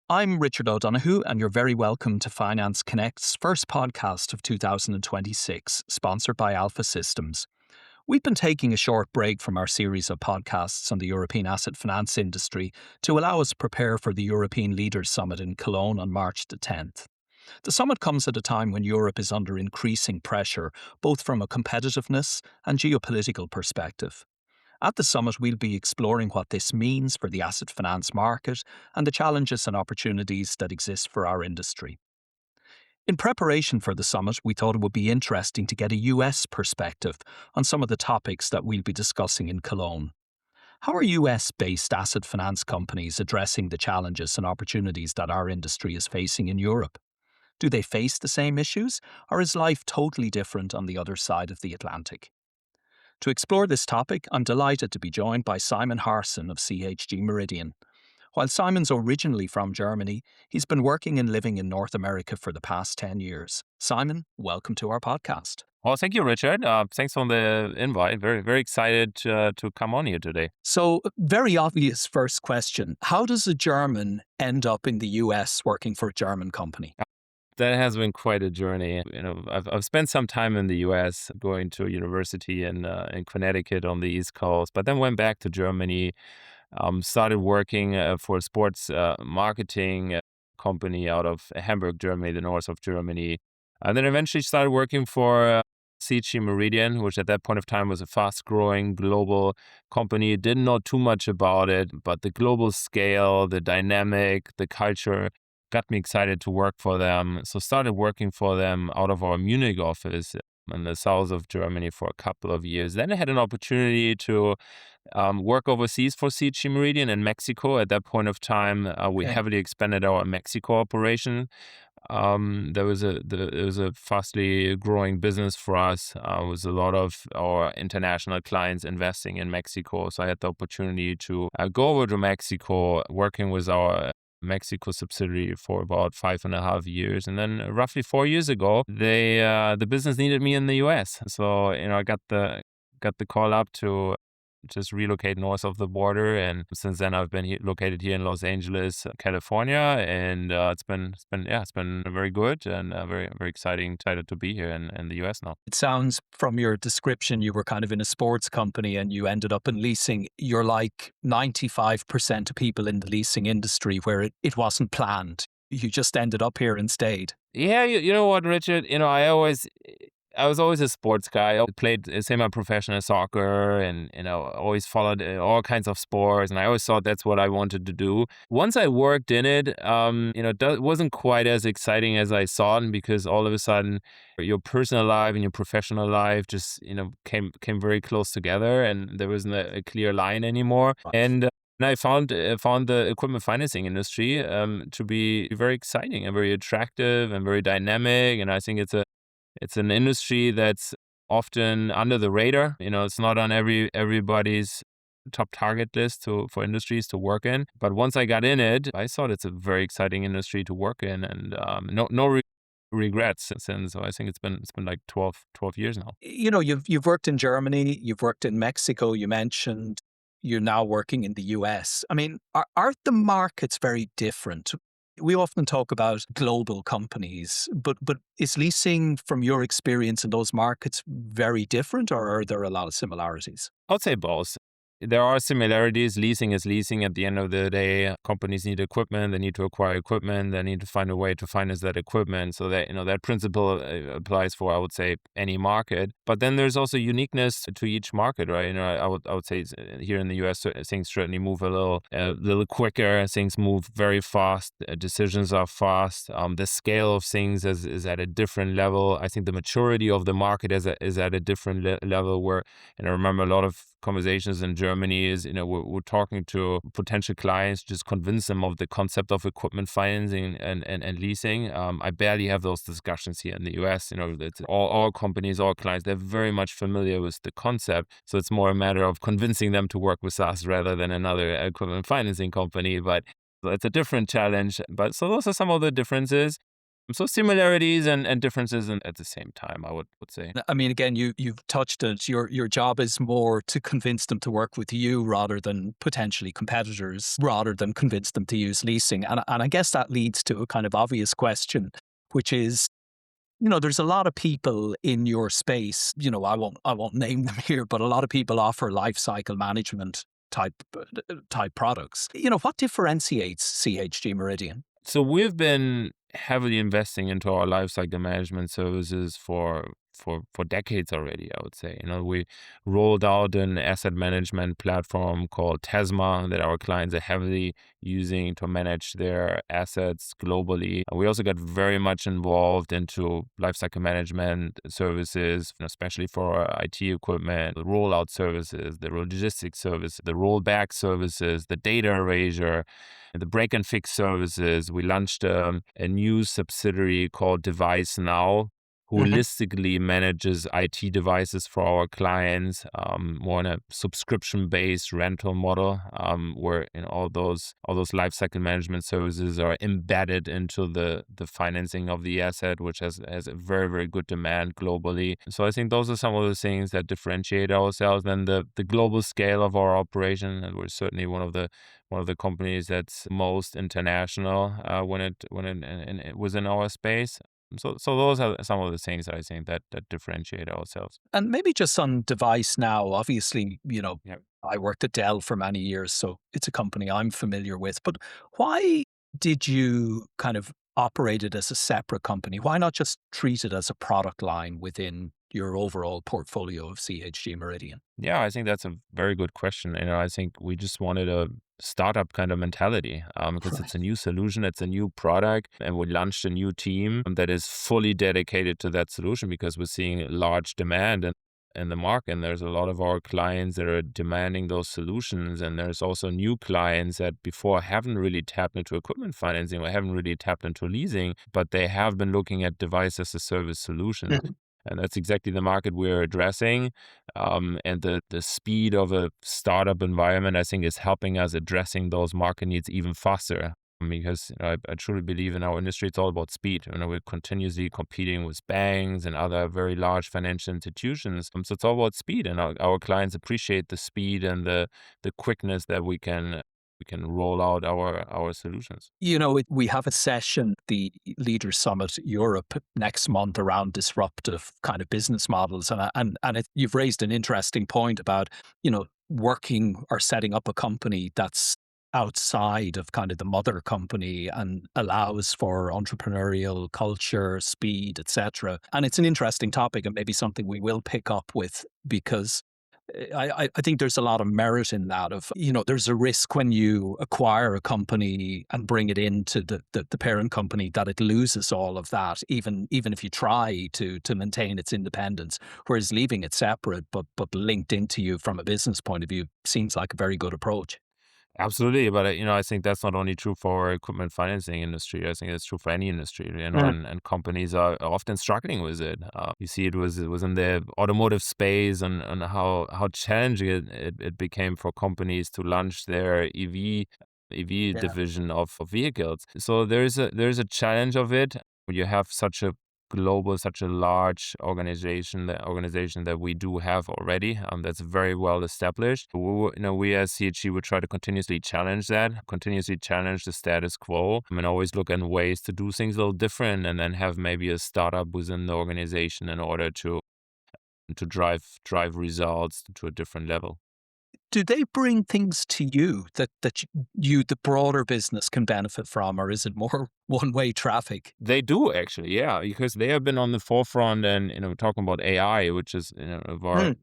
I'm Richard O'Donoghue, and you're very welcome to Finance Connect's first podcast of 2026, sponsored by Alpha Systems. We've been taking a short break from our series of podcasts on the European asset finance industry to allow us to prepare for the European Leaders Summit in Cologne on March the 10th. The summit comes at a time when Europe is under increasing pressure, both from a competitiveness and geopolitical perspective. At the summit, we'll be exploring what this means for the asset finance market and the challenges and opportunities that exist for our industry. In preparation for the summit, we thought it would be interesting to get a US perspective on some of the topics that we'll be discussing in Cologne. How are US-based asset finance companies addressing the challenges and opportunities that our industry is facing in Europe? Do they face the same issues, or is life totally different on the other side of the Atlantic? To explore this topic, I'm delighted to be joined by Simon Harrsen of CHG-MERIDIAN. While Simon's originally from Germany, he's been working and living in North America for the past 10 years. Simon, welcome to our podcast. Well, thank you, Richard. Thanks for the invite. Very, very excited to come on here today. So, very obvious first question. How does a German end up in the US working for a German company? That has been quite a journey. I've spent some time in the U.S. going to university in Connecticut on the East Coast, but then went back to Germany. Started working for a sports marketing company out of Hamburg, Germany, the north of Germany, and then eventually started working for CHG-MERIDIAN, which at that point of time was a fast-growing global company. Didn't know too much about it, but the global scale, the dynamic, the culture got me excited to work for them. So started working for them out of our Munich office in the south of Germany for a couple of years. Then I had an opportunity to work overseas for CHG-MERIDIAN in Mexico. At that point of time, we heavily expanded our Mexico operation. There was a fastly growing business for us. Was a lot of our international clients investing in Mexico. So I had the opportunity to go over to Mexico, working with our Mexico subsidiary for about 5.5 years, and then roughly 4 years ago, the business needed me in the U.S. So I got the call up to just relocate north of the border, and since then I've been located here in Los Angeles, California, and it's been very good and very very excited to be here in the U.S. now. It sounds from your description you were kind of in a sports company and you ended up in leasing. You're like 95% of people in the leasing industry where it wasn't planned. You just ended up here and stayed. Yeah, you know what, Richard? I was always a sports guy. I played semi-professional soccer and, always followed all kinds of sports. And I always thought that's what I wanted to do. Once I worked in it, it wasn't quite as exciting as I thought, because all of a sudden your personal life and your professional life just, came very close together, and there wasn't a clear line anymore. And I found the equipment financing industry to be very exciting and very attractive and very dynamic. And I think it's an industry that's often under the radar. It's not on everybody's top target list for industries to work in. But once I got in it, I thought it's a very exciting industry to work in, and no regrets since. So I think it's been like 12 years now. You've worked in Germany, you've worked in Mexico, you mentioned. You're now working in the US. I mean, are the markets very different? We often talk about global companies, but is leasing, from your experience in those markets, very different, or are there a lot of similarities? I'd say both. There are similarities. Leasing is leasing. At the end of the day, companies need equipment. They need to acquire equipment. They need to find a way to finance that equipment. So that that principle applies for, I would say, any market. But then there's also uniqueness to each market, right? I would say here in the US, things certainly move a little quicker. Things move very fast. Decisions are fast. The scale of things is at a different level. I think the maturity of the market is at a different level. Where, I remember a lot of conversations in Germany is, we're talking to potential clients, just convince them of the concept of equipment financing and leasing. I barely have those discussions here in the US. It's all companies, all clients, they're very much familiar with the concept. So it's more a matter of convincing them to work with us rather than another equipment financing company. But it's a different challenge. But so those are some of the differences. So similarities and differences at the same time, I would say. I mean, again, you've touched it. Your job is more to convince them to work with you rather than potentially competitors, rather than convince them to use leasing. And I guess that leads to a kind of obvious question, which is, there's a lot of people in your space. I won't name them here, but a lot of people offer life cycle management type products. What differentiates CHG Meridian? So we've been heavily investing into our lifecycle management services for decades already, I would say. We rolled out an asset management platform called Tesma that our clients are heavily using to manage their assets globally. We also got very much involved into lifecycle management services, especially for our IT equipment, the rollout services, the logistics service, the rollback services, the data erasure, the break and fix services. We launched a new subsidiary called Device Now, holistically manages IT devices for our clients, more in a subscription-based rental model, where all those lifecycle management services are embedded into the financing of the asset, which has a very, very good demand globally. So I think those are some of the things that differentiate ourselves. And the global scale of our operation, and we're certainly one of the companies that's most international when it was in our space. So those are some of the things that I think that differentiate ourselves. And maybe just on Device Now, obviously, Yeah. I worked at Dell for many years, so it's a company I'm familiar with. But why did you kind of operate it as a separate company? Why not just treat it as a product line within your overall portfolio of CHG Meridian? Yeah, I think that's a very good question. I think we just wanted a startup kind of mentality because it's Right. a new solution, it's a new product, and we launched a new team that is fully dedicated to that solution because we're seeing large demand in the market. And there's a lot of our clients that are demanding those solutions. And there's also new clients that before haven't really tapped into equipment financing or haven't really tapped into leasing, but they have been looking at device as a service solutions. Mhm. And that's exactly the market we're addressing. And the speed of a startup environment, I think, is helping us addressing those market needs even faster. Because I truly believe in our industry, it's all about speed. We're continuously competing with banks and other very large financial institutions. So it's all about speed, and our clients appreciate the speed and the quickness that we can roll out our solutions. We have a session, the Leaders Summit Europe, next month around disruptive kind of business models, and you've raised an interesting point about working or setting up a company that's outside of kind of the mother company and allows for entrepreneurial culture, speed, etc. And it's an interesting topic and maybe something we will pick up with because I think there's a lot of merit in that of, there's a risk when you acquire a company and bring it into the parent company that it loses all of that, even if you try to maintain its independence. Whereas leaving it separate but linked into you from a business point of view seems like a very good approach. Absolutely, but I think that's not only true for our equipment financing industry. I think it's true for any industry, and companies are often struggling with it. You see, it was in the automotive space, and how challenging it became for companies to launch their EV Yeah. division of vehicles. So there's a challenge of it. You have such a large organization that we do have already, that's very well established. We as CHG would try to continuously challenge the status quo, and always look at ways to do things a little different, and then have maybe a startup within the organization in order to drive results to a different level. Do they bring things to you that the broader business, can benefit from, or is it more one-way traffic? They do actually, yeah, because they have been on the forefront, and talking about AI, which is of our Mm.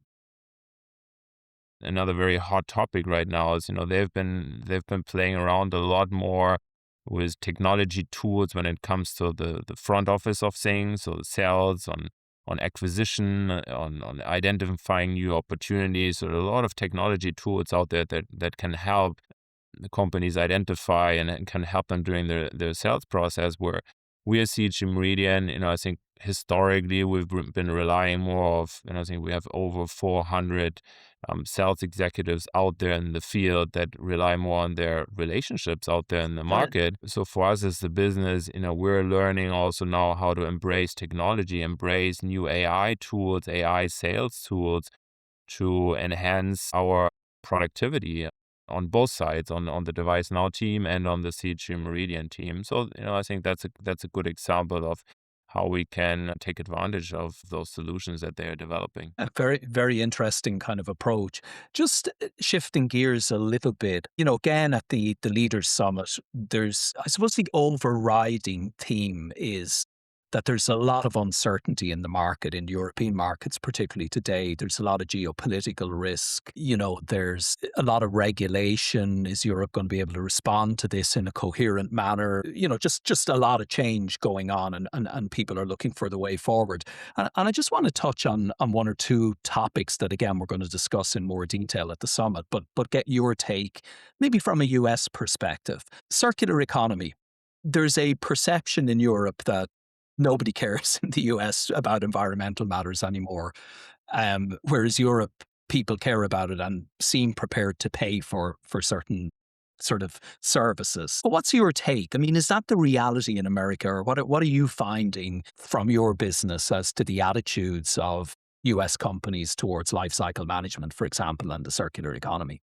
another very hot topic right now. Is they've been playing around a lot more with technology tools when it comes to the front office of things, so the sales, on acquisition, on identifying new opportunities. So there are a lot of technology tools out there that can help the companies identify and can help them during their sales process. Where we as CHG Meridian, I think historically we've been relying more of, I think we have over 400 sales executives out there in the field that rely more on their relationships out there in the market. So for us as the business, we're learning also now how to embrace technology, embrace new AI tools, AI sales tools to enhance our productivity on both sides, on the Device Now team and on the CHG-MERIDIAN team. So, I think that's a good example of how we can take advantage of those solutions that they are developing. A very, very interesting kind of approach. Just shifting gears a little bit, again at the Leaders Summit, I suppose the overriding theme is that there's a lot of uncertainty in the market, in European markets, particularly today. There's a lot of geopolitical risk. There's a lot of regulation. Is Europe going to be able to respond to this in a coherent manner? Just a lot of change going on, and people are looking for the way forward. And I just want to touch on one or two topics that, again, we're going to discuss in more detail at the summit, but get your take, maybe from a US perspective. Circular economy. There's a perception in Europe that nobody cares in the US about environmental matters anymore, whereas Europe, people care about it and seem prepared to pay for certain sort of services. But what's your take? I mean, is that the reality in America, or what are you finding from your business as to the attitudes of US companies towards life cycle management, for example, and the circular economy?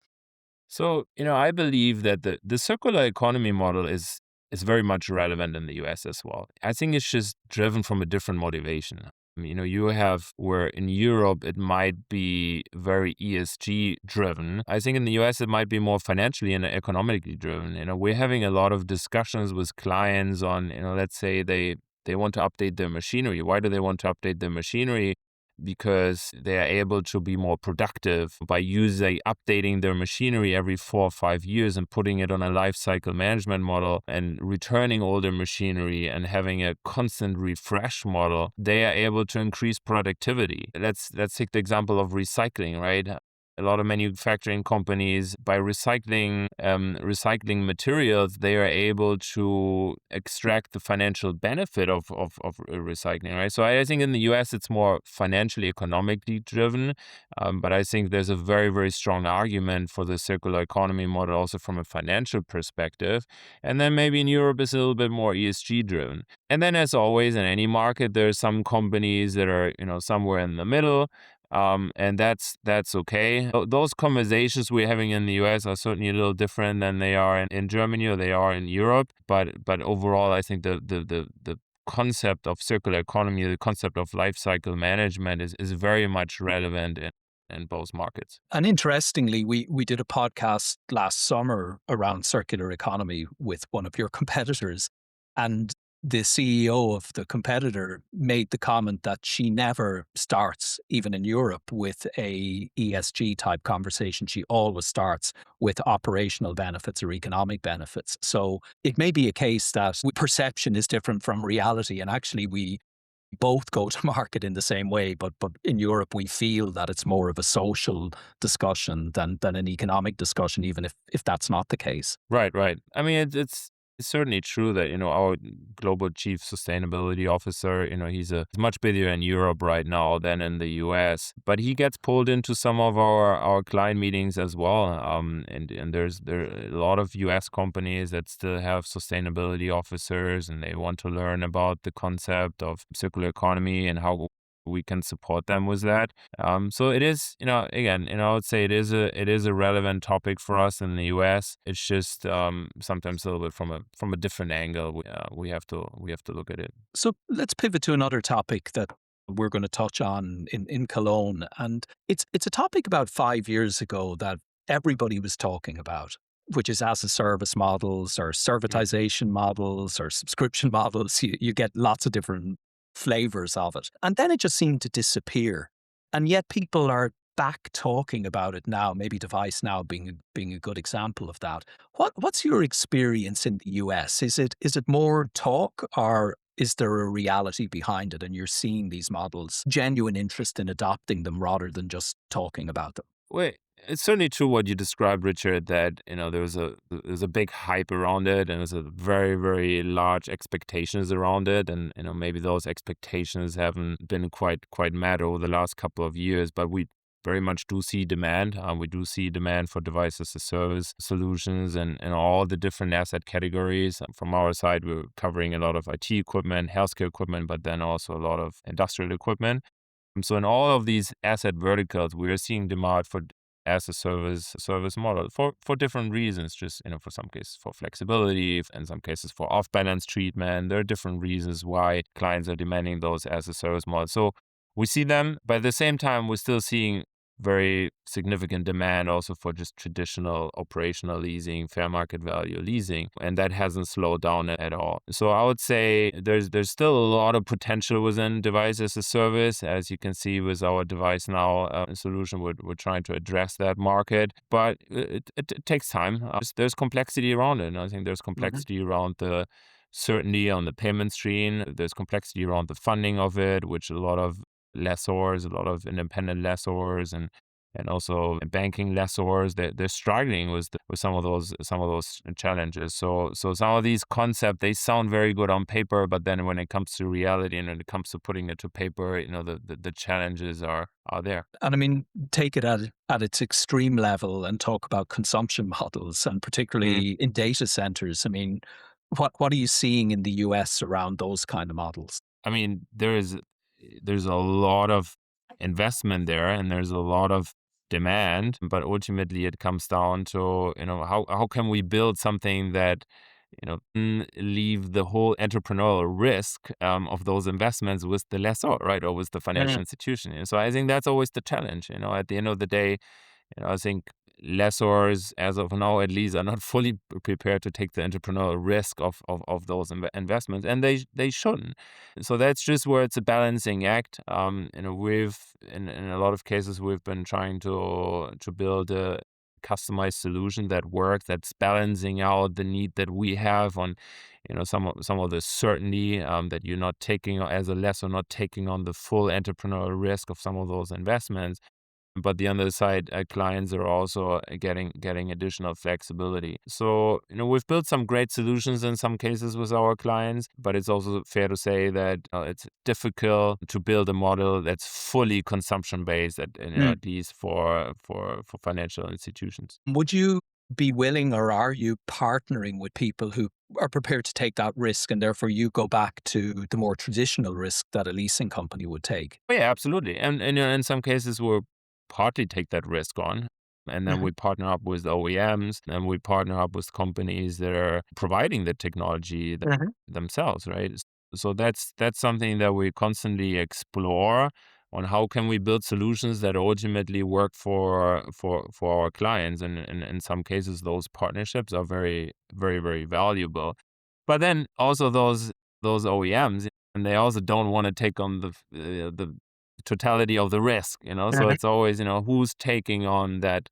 So, I believe that the circular economy model is very much relevant in the US as well. I think it's just driven from a different motivation. You have where in Europe it might be very ESG driven. I think in the US it might be more financially and economically driven. We're having a lot of discussions with clients on, let's say they want to update their machinery. Why do they want to update their machinery? Because they are able to be more productive by updating their machinery every 4 or 5 years and putting it on a life cycle management model and returning older machinery and having a constant refresh model. They are able to increase productivity. Let's take the example of recycling, right? A lot of manufacturing companies, by recycling materials, they are able to extract the financial benefit of recycling, right? So I think in the US it's more financially, economically driven, but I think there's a very, very strong argument for the circular economy model also from a financial perspective. And then maybe in Europe it's a little bit more ESG driven. And then as always in any market, there are some companies that are, somewhere in the middle. And that's okay. Those conversations we're having in the US are certainly a little different than they are in Germany or they are in Europe. But overall, I think the concept of circular economy, the concept of life cycle management is very much relevant in both markets. And interestingly, we did a podcast last summer around circular economy with one of your competitors, and the CEO of the competitor made the comment that she never starts, even in Europe, with a ESG type conversation. She always starts with operational benefits or economic benefits. So it may be a case that perception is different from reality, and actually we both go to market in the same way, but in Europe we feel that it's more of a social discussion than an economic discussion, even if that's not the case. Right, right. I mean, it's certainly true that, our global chief sustainability officer, he's much busier in Europe right now than in the US, but he gets pulled into some of our client meetings as well. And there are a lot of US companies that still have sustainability officers and they want to learn about the concept of circular economy and how we can support them with that. So it is, again, I would say it is a relevant topic for us in the US. It's just sometimes a little bit from a different angle. We have to look at it. So let's pivot to another topic that we're going to touch on in Cologne. And it's a topic about 5 years ago that everybody was talking about, which is as a service models or servitisation models or subscription models. You get lots of different flavors of it. And then it just seemed to disappear. And yet people are back talking about it now, maybe Device Now being a good example of that. What's your experience in the US? Is it more talk, or is there a reality behind it and you're seeing these models, genuine interest in adopting them rather than just talking about them? Wait, It's certainly true what you described, Richard, that there's a big hype around it, and there's a very, very large expectations around it, and maybe those expectations haven't been quite met over the last couple of years, but we very much do see demand. We do see demand for device as a service solutions and all the different asset categories. From our side, we're covering a lot of IT equipment, healthcare equipment, but then also a lot of industrial equipment. So in all of these asset verticals, we are seeing demand for as a service model for different reasons. Just for some cases for flexibility, in some cases for off balance treatment. There are different reasons why clients are demanding those as a service model. So we see them, but at the same time, we're still seeing very significant demand also for just traditional operational leasing, fair market value leasing, and that hasn't slowed down at all. So I would say there's still a lot of potential within device as a service. As you can see with our device now solution, we're trying to address that market, but it takes time. There's complexity around it, and I think there's complexity around the certainty on the payment stream. There's complexity around the funding of it, which a lot of lessors, a lot of independent lessors, and also banking lessors, they're struggling with some of those challenges. So some of these concepts, they sound very good on paper, but then when it comes to reality and when it comes to putting it to paper, the challenges are there. And I mean, take it at its extreme level and talk about consumption models, and particularly in data centers. I mean, what are you seeing in the US around those kind of models? I mean, there's a lot of investment there, and there's a lot of demand, but ultimately it comes down to how can we build something that leave the whole entrepreneurial risk of those investments with the lessor, right, or with the financial institution. And so I think that's always the challenge. At the end of the day, I think lessors, as of now at least, are not fully prepared to take the entrepreneurial risk of those investments, and they shouldn't. So that's just where it's a balancing act. We've in a lot of cases we've been trying to build a customized solution that works, that's balancing out the need that we have on some of the certainty that you're not taking as a lessor, not taking on the full entrepreneurial risk of some of those investments. But the other side, clients are also getting additional flexibility. So, we've built some great solutions in some cases with our clients, but it's also fair to say that it's difficult to build a model that's fully consumption based, at least for financial institutions. Would you be willing, or are you partnering with people who are prepared to take that risk, and therefore you go back to the more traditional risk that a leasing company would take? Oh, yeah, absolutely. And in some cases, we're partly take that risk on. And then we partner up with OEMs, and we partner up with companies that are providing the technology themselves, right? So that's something that we constantly explore on how can we build solutions that ultimately work for our clients. And in some cases, those partnerships are very, very, very valuable. But then also those OEMs, and they also don't want to take on the totality of the risk, So it's always, who's taking on that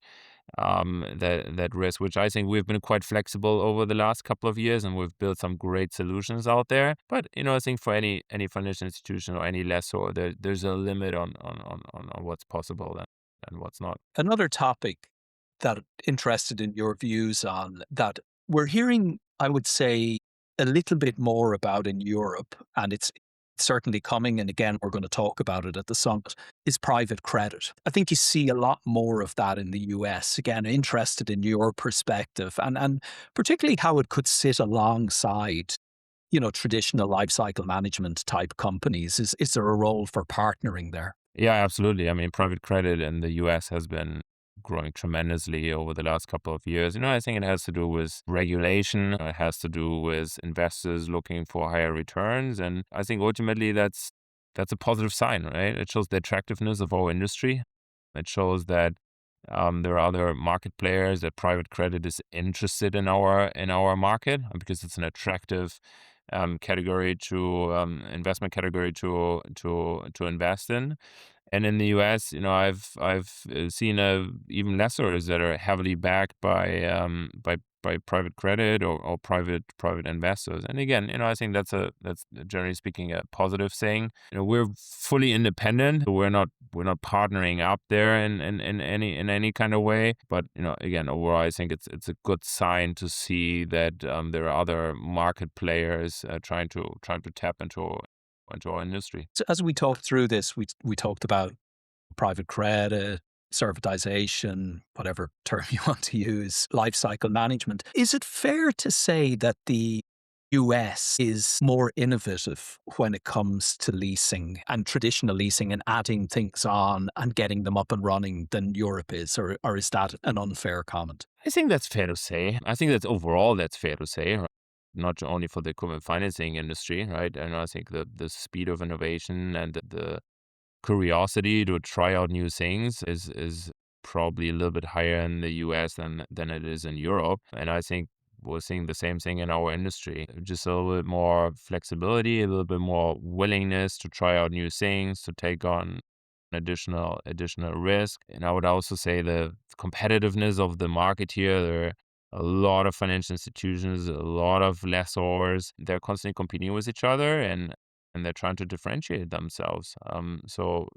that risk, which I think we've been quite flexible over the last couple of years, and we've built some great solutions out there. But I think for any financial institution or any lessor, there's a limit on what's possible and what's not. Another topic that interested in your views on that we're hearing, I would say, a little bit more about in Europe, and it's certainly coming, and again, we're going to talk about it at the summit, is private credit. I think you see a lot more of that in the US. Again, interested in your perspective, and particularly how it could sit alongside traditional lifecycle management type companies. Is there a role for partnering there? Yeah, absolutely. I mean, private credit in the US has been growing tremendously over the last couple of years. I think it has to do with regulation. It has to do with investors looking for higher returns. And I think ultimately that's a positive sign, right? It shows the attractiveness of our industry. It shows that there are other market players, that private credit is interested in our market because it's an attractive category to investment category to invest in. And in the US, I've seen even lessors that are heavily backed by by private credit or private investors. And again, I think that's generally speaking a positive thing. We're fully independent. We're not partnering up there in any kind of way. But again, overall, I think it's a good sign to see that there are other market players trying to tap into our industry. So as we talked through this, we talked about private credit, servitisation, whatever term you want to use, lifecycle management. Is it fair to say that the US is more innovative when it comes to leasing and traditional leasing and adding things on and getting them up and running than Europe is? Or is that an unfair comment? I think that's fair to say. I think that's fair to say, right? Not only for the equipment financing industry, right? And I think the speed of innovation and the curiosity to try out new things is probably a little bit higher in the US than it is in Europe. And I think we're seeing the same thing in our industry. Just a little bit more flexibility, a little bit more willingness to try out new things, to take on additional risk. And I would also say the competitiveness of the market here. There are a lot of financial institutions, a lot of lessors. They're constantly competing with each other, and they're trying to differentiate themselves. So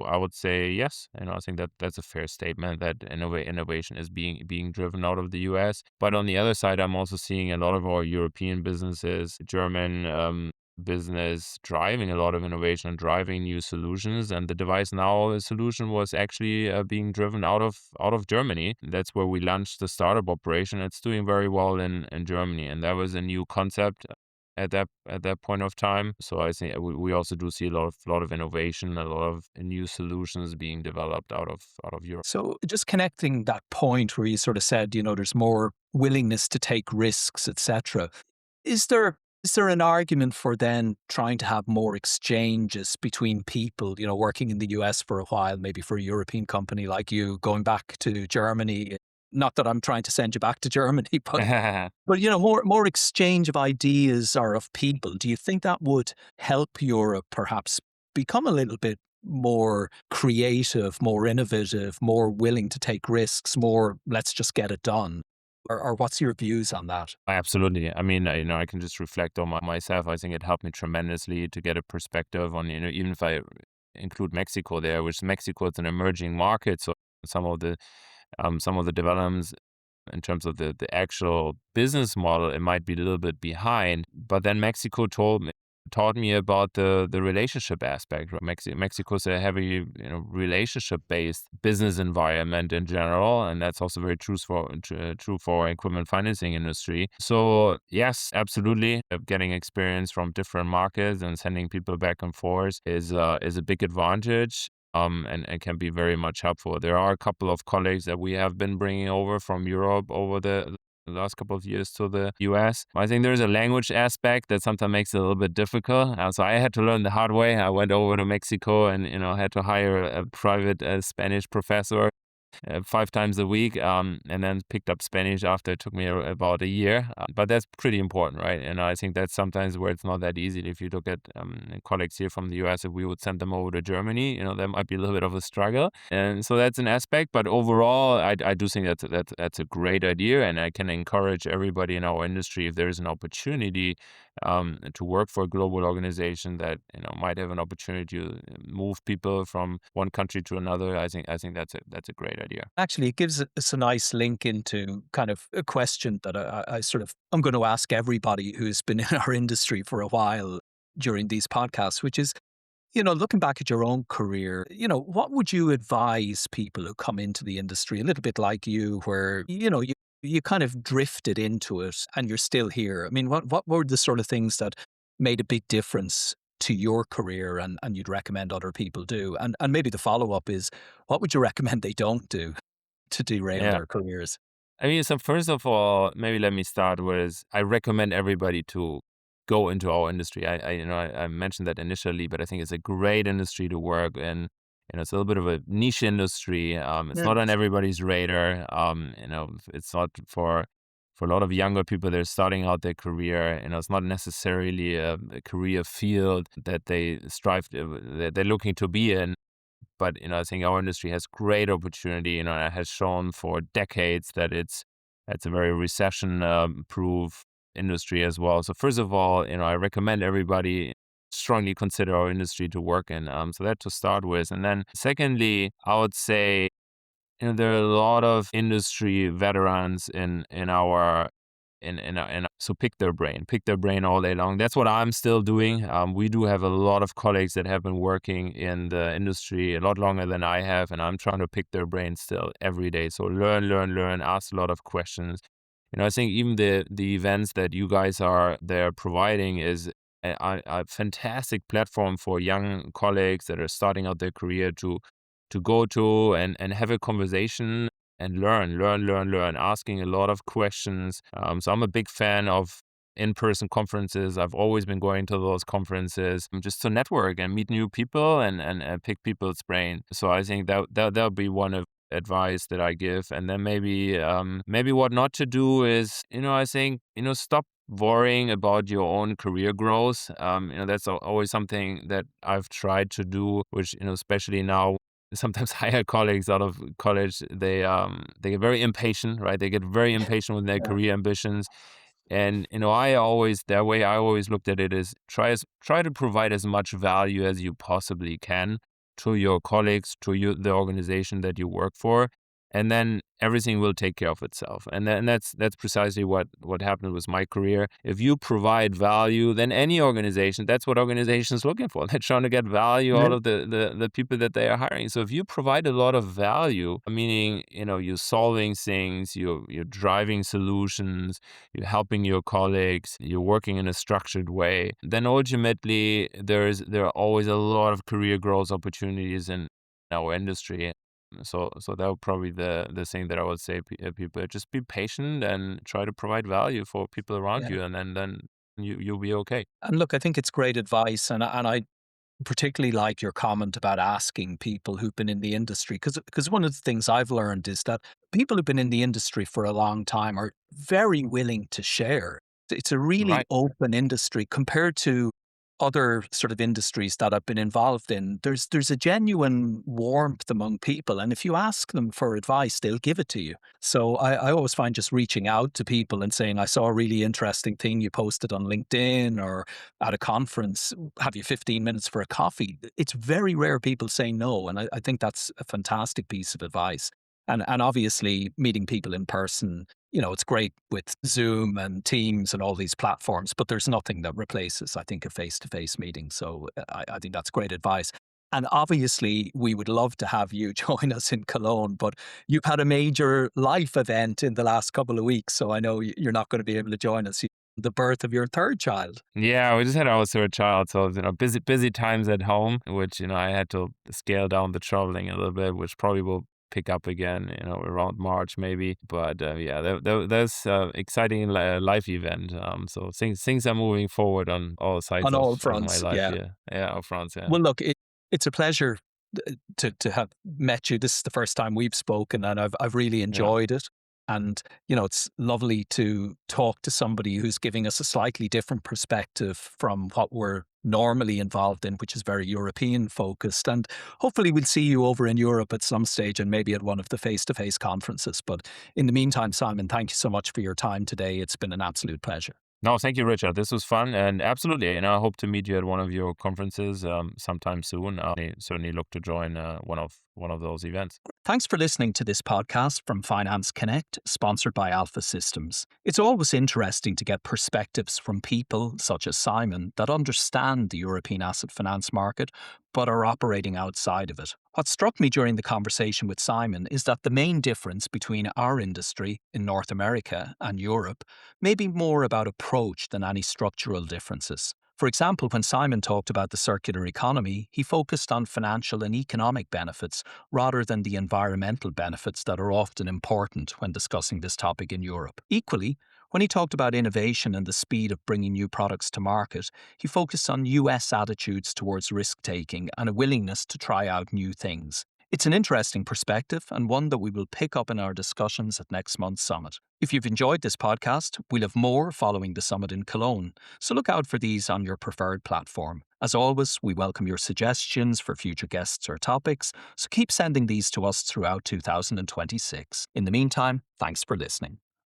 I would say yes, and I think that's a fair statement that innovation is being driven out of the U.S. But on the other side, I'm also seeing a lot of our European businesses, German business driving a lot of innovation, driving new solutions. And the Device Now solution was actually being driven out of Germany. That's where we launched the startup operation. It's doing very well in Germany, and that was a new concept at that point of time. So I think we also do see a lot of innovation, a lot of new solutions being developed out of Europe. So just connecting that point where you sort of said, there's more willingness to take risks, etc. Is there an argument for then trying to have more exchanges between people, working in the US for a while, maybe for a European company like you, going back to Germany? Not that I'm trying to send you back to Germany, but more exchange of ideas or of people. Do you think that would help Europe perhaps become a little bit more creative, more innovative, more willing to take risks, more let's just get it done? Or what's your views on that? Absolutely. I mean, I can just reflect on myself. I think it helped me tremendously to get a perspective on, even if I include Mexico there, which Mexico is an emerging market. So some of the developments in terms of the actual business model, it might be a little bit behind. But then Mexico taught me about the relationship aspect. Right? Mexico is a heavy relationship-based business environment in general, and that's also very true for our equipment financing industry. So yes, absolutely, getting experience from different markets and sending people back and forth is a big advantage. And can be very much helpful. There are a couple of colleagues that we have been bringing over from Europe over the last couple of years to the US. I think there's a language aspect that sometimes makes it a little bit difficult. So I had to learn the hard way. I went over to Mexico and had to hire a private Spanish professor 5 times a week, and then picked up Spanish after it took me about a year. But that's pretty important, right? And I think that's sometimes where it's not that easy. If you look at colleagues here from the US, if we would send them over to Germany, that might be a little bit of a struggle. And so that's an aspect. But overall, I do think that's a great idea, and I can encourage everybody in our industry, if there is an opportunity to work for a global organization that might have an opportunity to move people from one country to another. I think that's a great idea. Actually, it gives us a nice link into kind of a question that I'm going to ask everybody who's been in our industry for a while during these podcasts, which is, looking back at your own career, what would you advise people who come into the industry a little bit like you, where, you kind of drifted into it and you're still here? I mean, what were the sort of things that made a big difference to your career and you'd recommend other people do? And maybe the follow-up is, what would you recommend they don't do to derail their careers? I mean, so first of all, maybe let me start with, I recommend everybody to go into our industry. I mentioned that initially, but I think it's a great industry to work in. It's a little bit of a niche industry. It's not on everybody's radar. It's not for a lot of younger people. They're starting out their career. It's not necessarily a career field that that they're looking to be in. But I think our industry has great opportunity. It has shown for decades that it's It's a very recession proof industry as well. So first of all, I recommend everybody strongly consider our industry to work in. So that to start with. And then secondly, I would say, there are a lot of industry veterans in our so pick their brain all day long. That's what I'm still doing. We do have a lot of colleagues that have been working in the industry a lot longer than I have, and I'm trying to pick their brain still every day. So learn, ask a lot of questions. I think even the events that you guys are there providing is a fantastic platform for young colleagues that are starting out their career to go to and have a conversation and learn, asking a lot of questions. So I'm a big fan of in-person conferences. I've always been going to those conferences just to network and meet new people and pick people's brain. So I think that'll be one of advice that I give. And then maybe what not to do is, I think, stop worrying about your own career growth. That's always something that I've tried to do, which, especially now, sometimes hire colleagues out of college, they get very impatient, right? They get very impatient with their career ambitions. And the way I always looked at it is try to provide as much value as you possibly can to your colleagues, to the organization that you work for, and then everything will take care of itself. And that's precisely what happened with my career. If you provide value, then any organization, that's what organizations looking for. They're trying to get value out of the people that they are hiring. So if you provide a lot of value, meaning, you're solving things, you're driving solutions, you're helping your colleagues, you're working in a structured way, then ultimately there are always a lot of career growth opportunities in our industry. So that would probably the thing that I would say people just be patient and try to provide value for people around Yeah. you, and then you'll be okay. And look, I think it's great advice, and I particularly like your comment about asking people who've been in the industry, because one of the things I've learned is that people who've been in the industry for a long time are very willing to share. It's a really Right. open industry compared to other sort of industries that I've been involved in. There's a genuine warmth among people, and if you ask them for advice, they'll give it to you. So I always find just reaching out to people and saying, I saw a really interesting thing you posted on LinkedIn or at a conference, have you 15 minutes for a coffee? It's very rare people say no. And I think that's a fantastic piece of advice. And obviously meeting people in person, it's great with Zoom and Teams and all these platforms, but there's nothing that replaces, I think, a face-to-face meeting. So I think that's great advice. And obviously, we would love to have you join us in Cologne, but you've had a major life event in the last couple of weeks. So I know you're not going to be able to join us. The birth of your third child. Yeah, we just had our third child, so busy times at home, which I had to scale down the traveling a little bit, which probably will pick up again, around March maybe. But yeah, that's exciting life event. So things are moving forward on all sides On all of my fronts, life yeah. here. Yeah, all fronts. Yeah. Well, look, it's a pleasure to have met you. This is the first time we've spoken, and I've really Yeah. enjoyed it. And it's lovely to talk to somebody who's giving us a slightly different perspective from what we're normally involved in, which is very European focused. And hopefully we'll see you over in Europe at some stage and maybe at one of the face-to-face conferences. But in the meantime, Simon, thank you so much for your time today. It's been an absolute pleasure. No, thank you, Richard. This was fun, and absolutely, I hope to meet you at one of your conferences sometime soon. I'll certainly look to join one of those events. Thanks for listening to this podcast from Finance Connect, sponsored by Alpha Systems. It's always interesting to get perspectives from people such as Simon that understand the European asset finance market but are operating outside of it. What struck me during the conversation with Simon is that the main difference between our industry in North America and Europe may be more about approach than any structural differences. For example, when Simon talked about the circular economy, he focused on financial and economic benefits rather than the environmental benefits that are often important when discussing this topic in Europe. Equally, when he talked about innovation and the speed of bringing new products to market, he focused on US attitudes towards risk-taking and a willingness to try out new things. It's an interesting perspective and one that we will pick up in our discussions at next month's summit. If you've enjoyed this podcast, we'll have more following the summit in Cologne, so look out for these on your preferred platform. As always, we welcome your suggestions for future guests or topics, so keep sending these to us throughout 2026. In the meantime, thanks for listening.